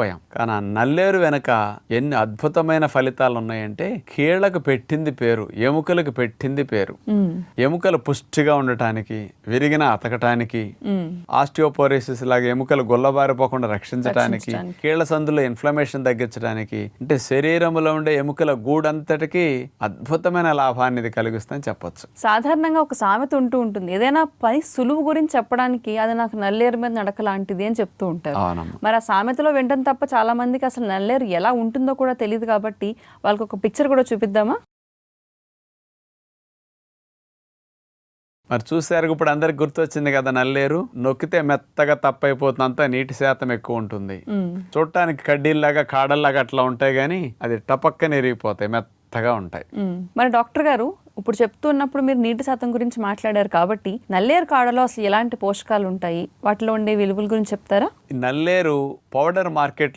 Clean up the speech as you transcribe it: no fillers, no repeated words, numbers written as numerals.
పోయాం. కానీ ఆ నల్లేరు వెనక ఎన్ని అద్భుతమైన ఫలితాలు ఉన్నాయంటే, కీళ్లకు పెట్టింది పేరు, ఎముకలకు పెట్టింది పేరు. ఎముకలు పుష్టిగా ఉండటానికి, విరిగిన అతకటానికి, ఆస్టియోపోరోసిస్ లాగా ఎముకలు గుల్లబారిపోకుండా రక్షించడానికి, కీళ్ల సందులో ఇన్ఫ్లమేషన్ తగ్గించడానికి, అంటే శరీరంలో ఉండే ఎముకల గూడంతటికి అద్భుతమైన లాభాన్ని ఇది కలిగిస్తుందని చెప్పొచ్చు. సాధారణంగా ఒక సామెత ఉంటూ ఉంటుంది, ఏదైనా పని సులువు గురించి చెప్పడానికి అది నాకు నల్లేరు మీద నడక లాంటిది అని చెప్తూ ఉంటారు. మరి ఆ సామెతలో వెంటనే తప్ప చాలా మందికి అసలు నల్లేరు ఎలా ఉంటుందో కూడా తెలియదు, కాబట్టి వాళ్ళకి ఒక పిక్చర్ కూడా చూపిద్దామా? మరి చూసారు, ఇప్పుడు అందరికి గుర్తొచ్చింది కదా, నల్లేరు నొక్కితే మెత్తగా తప్పైపోతుంది, అంతా నీటి శాతం ఎక్కువ ఉంటుంది. చూడటానికి కడ్డీల్లాగా కాడల్లాగా అట్లా ఉంటాయి, కానీ అది టపక్కన ఎరిగిపోతాయి, మెత్తగా ఉంటాయి. మరి డాక్టర్ గారు ఇప్పుడు చెప్తున్నప్పుడు మీరు నీటి శాతం గురించి మాట్లాడారు కాబట్టి, నల్లేరు కాడలో అసలు ఎలాంటి పోషకాలు ఉంటాయి, వాటిలో ఉండే విలువల గురించి చెప్తారా? నల్లేరు పౌడర్ మార్కెట్